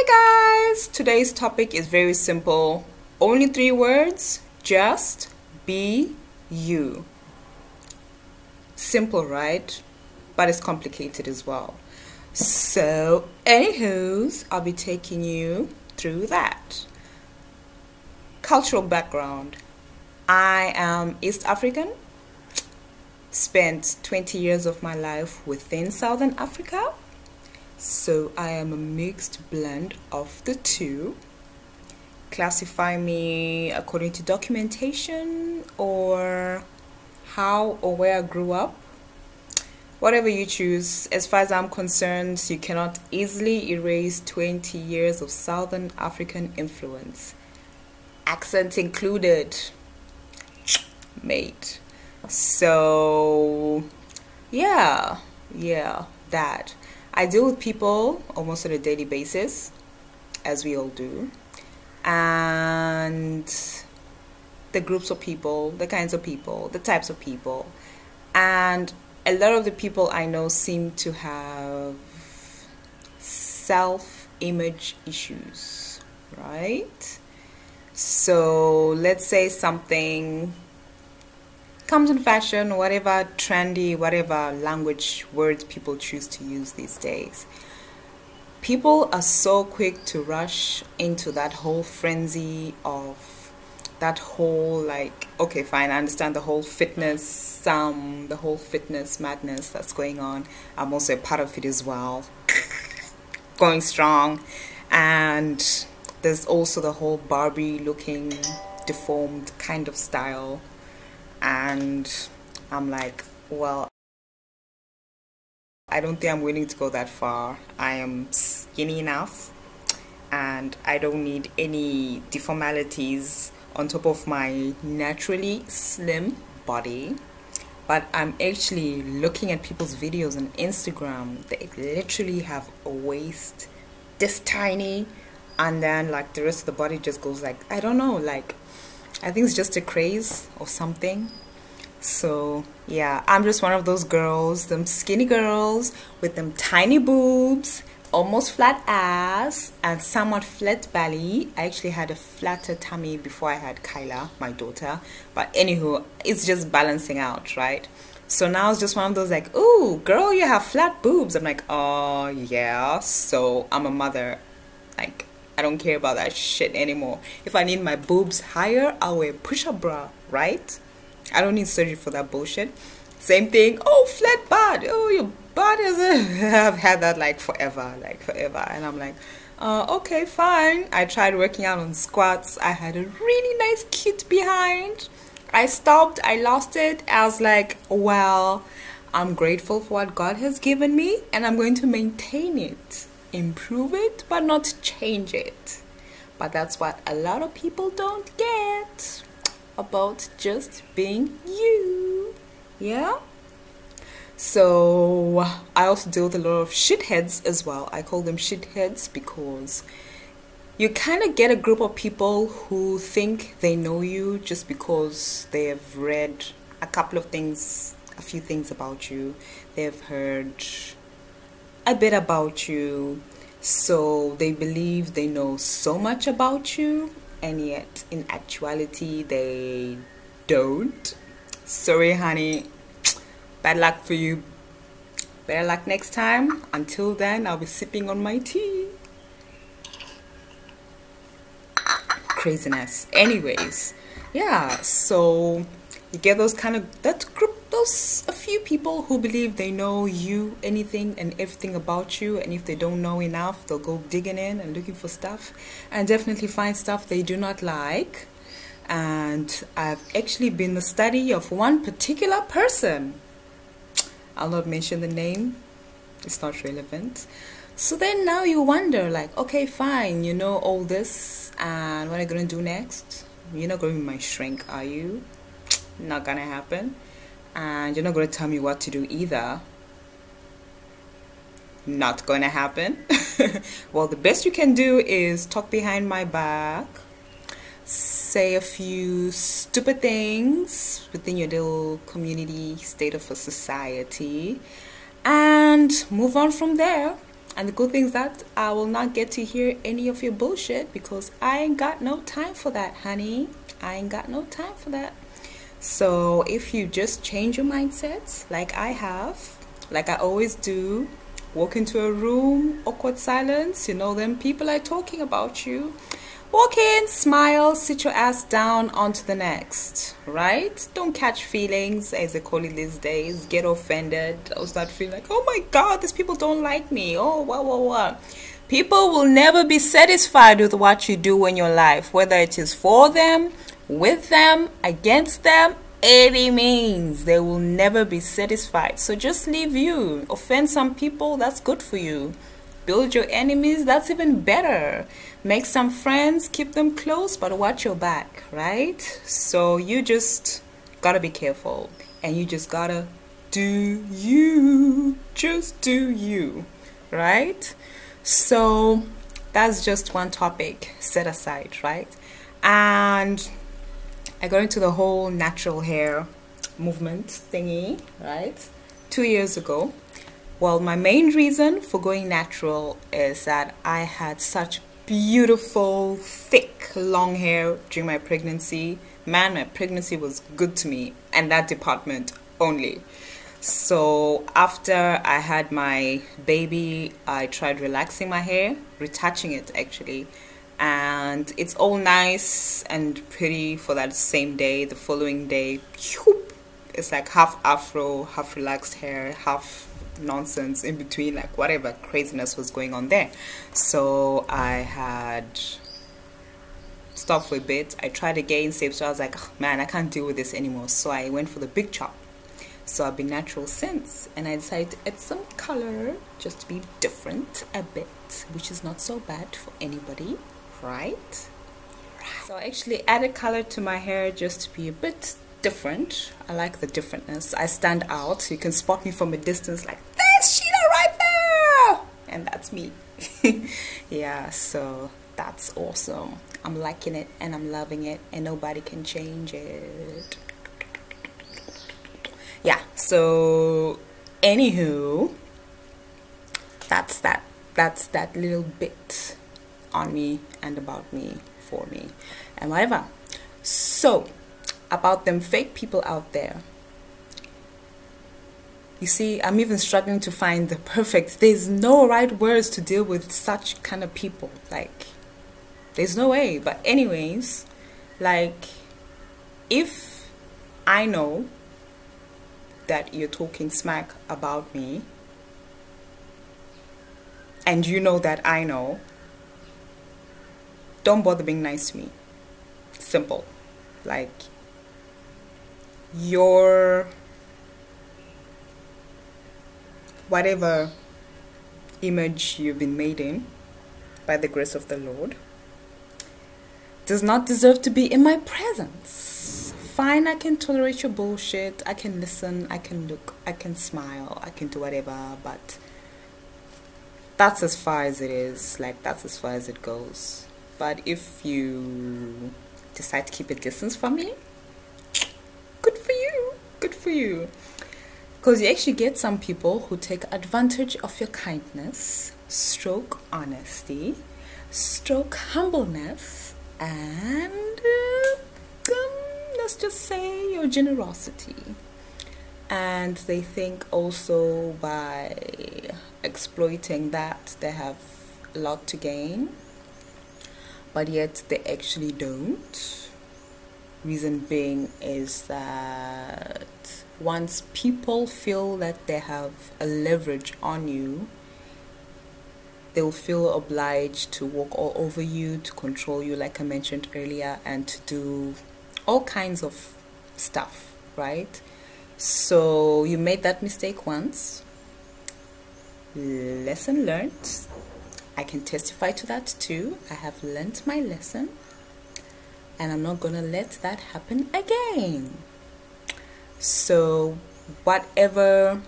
guys, today's topic is very simple. Only 3 words, just be you. Simple, right? But it's complicated as well. So, anywho's, I'll be taking you through that. Cultural background. I am East African. Spent 20 years of my life within Southern Africa. So I am a mixed blend of the two. Classify me according to documentation or how or where I grew up. Whatever you choose, as far as I'm concerned, you cannot easily erase 20 years of Southern African influence. Accent included. Mate. So, yeah, that. I deal with people almost on a daily basis, as we all do. And the groups of people, the kinds of people, the types of people. And a lot of the people I know seem to have self-image issues, right? So let's say something comes in fashion, whatever trendy, whatever language words people choose to use these days. People are so quick to rush into that whole frenzy of that whole, like, okay, fine, I understand the whole fitness, the whole fitness madness that's going on. I'm also a part of it as well. Going strong. And there's also the whole Barbie looking, deformed kind of style. And I'm like, well, I don't think I'm willing to go that far. I am skinny enough and I don't need any deformalities on top of my naturally slim body. But I'm actually looking at people's videos on Instagram. They literally have a waist this tiny, and then like the rest of the body just goes like, I don't know, like I think it's just a craze or something. So yeah, I'm just one of those girls, them skinny girls with them tiny boobs, almost flat ass and somewhat flat belly. I actually had a flatter tummy before I had Kyla, my daughter, but anywho, it's just balancing out, right? So now it's just one of those like, ooh girl, you have flat boobs. I'm like, oh yeah, so I'm a mother. Like, I don't care about that shit anymore. If I need my boobs higher, I'll wear push-up bra, right? I don't need surgery for that bullshit. Same thing. Oh, flat butt. Oh, your butt is I've had that like forever. And I'm like, okay, fine. I tried working out on squats. I had a really nice cute behind. I stopped. I lost it. I was like, well, I'm grateful for what God has given me, and I'm going to maintain it, improve it, but not change it. But that's what a lot of people don't get about just being you. Yeah. So I also deal with a lot of shitheads as well. I call them shitheads because you kind of get a group of people who think they know you just because they have read a few things about you. They've heard a bit about you, so they believe they know so much about you, and yet in actuality they don't. Sorry honey, bad luck for you. Better luck next time. Until then, I'll be sipping on my tea. Craziness. Anyways, yeah, so you get those a few people who believe they know you, anything and everything about you, and if they don't know enough, they'll go digging in and looking for stuff and definitely find stuff they do not like. And I've actually been the study of one particular person. I'll not mention the name, it's not relevant. So then now you wonder, like, okay, fine, you know all this, and what are you gonna do next? You're not gonna be my shrink, are you? Not gonna happen. And you're not gonna tell me what to do either. Not gonna happen. Well, the best you can do is talk behind my back, say a few stupid things within your little community, state of a society, and move on from there. And the good thing is that I will not get to hear any of your bullshit, because I ain't got no time for that, honey. I ain't got no time for that. So if you just change your mindset like I have, like I always do, walk into a room, awkward silence, you know them people are talking about you. Walk in, smile, sit your ass down, on to the next, right? Don't catch feelings, as they call it these days. Get offended or start feeling like, oh my God, these people don't like me. Oh, what? People will never be satisfied with what you do in your life, whether it is for them, with them, against them, any means. They will never be satisfied. So just leave you. Offend some people, that's good for you. Build your enemies, that's even better. Make some friends, keep them close, but watch your back, right? So you just gotta be careful, and you just gotta do you. Just do you, right? So that's just one topic set aside, right? And I got into the whole natural hair movement thingy, right? 2 years ago. Well, my main reason for going natural is that I had such beautiful, thick, long hair during my pregnancy. Man, my pregnancy was good to me, and that department only. So after I had my baby, I tried relaxing my hair, retouching it actually. And it's all nice and pretty for that same day. The following day, it's like half afro, half relaxed hair, half nonsense in between, like whatever craziness was going on there. So I had stopped for a bit. I tried again, so I was like, oh, man, I can't deal with this anymore. So I went for the big chop. So I've been natural since, and I decided to add some color just to be different a bit, which is not so bad for anybody, right? So I actually added color to my hair just to be a bit different. I like the differentness. I stand out. You can spot me from a distance like, there's Sheila right there, and that's me. Yeah, so that's awesome. I'm liking it and I'm loving it, and nobody can change it. Yeah, so anywho, that's that little bit on me and about me, for me, and whatever. So about them fake people out there, you see, I'm even struggling to find the perfect, there's no right words to deal with such kind of people. Like, there's no way. But anyways, like, if I know that you're talking smack about me, and you know that I know, don't bother being nice to me. Simple. Like, your whatever image you've been made in by the grace of the Lord does not deserve to be in my presence. Fine, I can tolerate your bullshit, I can listen, I can look, I can smile, I can do whatever, but that's as far as it is. Like, that's as far as it goes. But if you decide to keep a distance from me, good for you, good for you. Because you actually get some people who take advantage of your kindness, stroke honesty, stroke humbleness, and let's just say your generosity. And they think also by exploiting that they have a lot to gain, but yet they actually don't. Reason being is that once people feel that they have a leverage on you, they'll feel obliged to walk all over you, to control you, like I mentioned earlier, and to do all kinds of stuff, right? So you made that mistake once. Lesson learned. I can testify to that too. I have learned my lesson, and I'm not gonna let that happen again. So whatever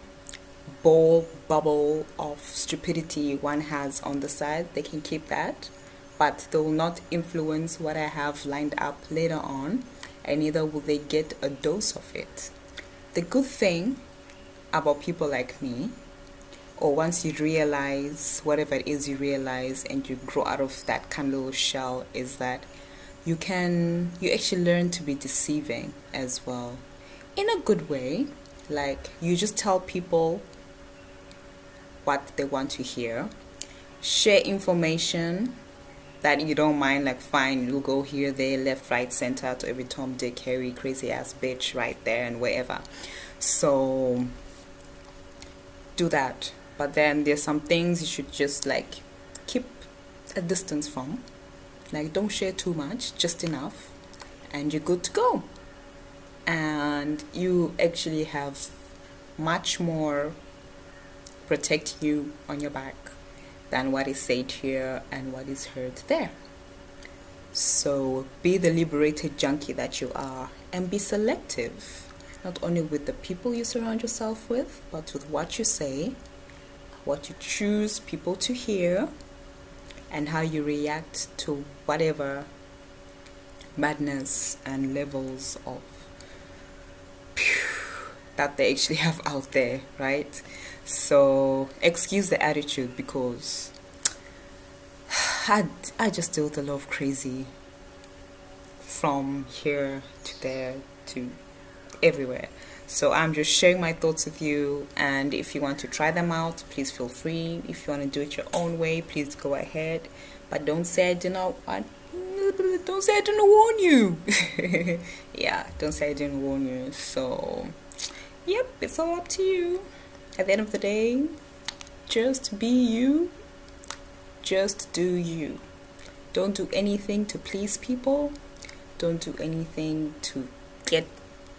bubble of stupidity one has on the side, they can keep that, but they will not influence what I have lined up later on, and neither will they get a dose of it. The good thing about people like me, or once you realize whatever it is you realize and you grow out of that kind of little shell, is that you actually learn to be deceiving as well, in a good way. Like, you just tell people what they want to hear, share information that you don't mind, like fine, you'll go here, there, left, right, center, to every Tom, Dick, Harry, crazy ass bitch right there and wherever. So do that. But then there's some things you should just like keep a distance from. Like, don't share too much, just enough, and you're good to go. And you actually have much more protect you on your back than what is said here and what is heard there. So be the liberated junkie that you are, and be selective, not only with the people you surround yourself with, but with what you say, what you choose people to hear, and how you react to whatever madness and levels of that they actually have out there, right? So excuse the attitude, because I just deal with a lot of crazy from here to there to everywhere. So I'm just sharing my thoughts with you, and if you want to try them out, please feel free. If you want to do it your own way, please go ahead, but don't say I didn't warn you. Yeah, don't say I didn't warn you. So yep, it's all up to you. At the end of the day, just be you, just do you. Don't do anything to please people. Don't do anything to get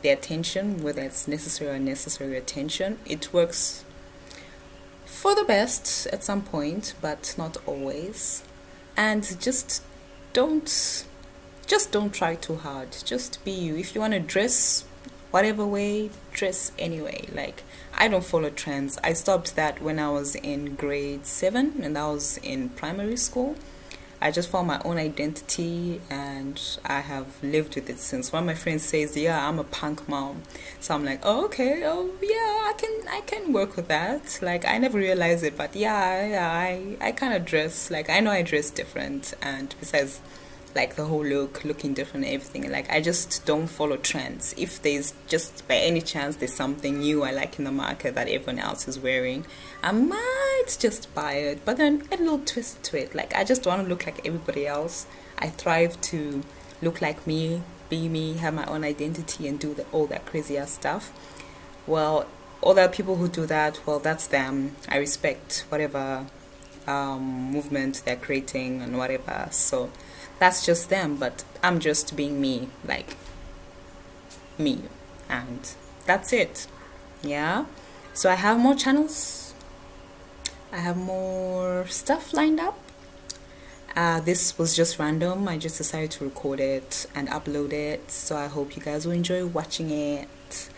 their attention, whether it's necessary or unnecessary attention. It works for the best at some point, but not always. And just don't try too hard. Just be you. If you want to dress whatever way, dress anyway. Like, I don't follow trends. I stopped that when I was in grade 7, and that was in primary school. I just found my own identity, and I have lived with it since. One of my friends says, yeah, I'm a punk mom. So I'm like, oh, okay, oh yeah, I can work with that. Like, I never realized it, but yeah, I kind of dress, like, I know I dress different, and besides, like, the whole looking different and everything, like, I just don't follow trends. If there's just by any chance there's something new I like in the market that everyone else is wearing, I might just buy it, but then add a little twist to it. Like, I just want to look like everybody else. I thrive to look like me, be me, have my own identity, and do all that crazy ass stuff. Well, all the people who do that, well, that's them. I respect whatever movement they're creating and whatever, so that's just them. But I'm just being me, like me, and that's it. Yeah, so I have more channels, I have more stuff lined up. This was just random. I just decided to record it and upload it, so I hope you guys will enjoy watching it,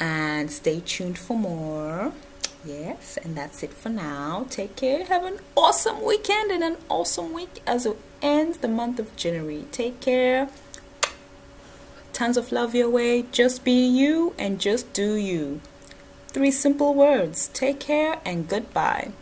and stay tuned for more. Yes, and that's it for now. Take care, have an awesome weekend and an awesome week as it ends the month of January. Take care, tons of love your way. Just be you and just do you. 3 simple words. Take care and goodbye.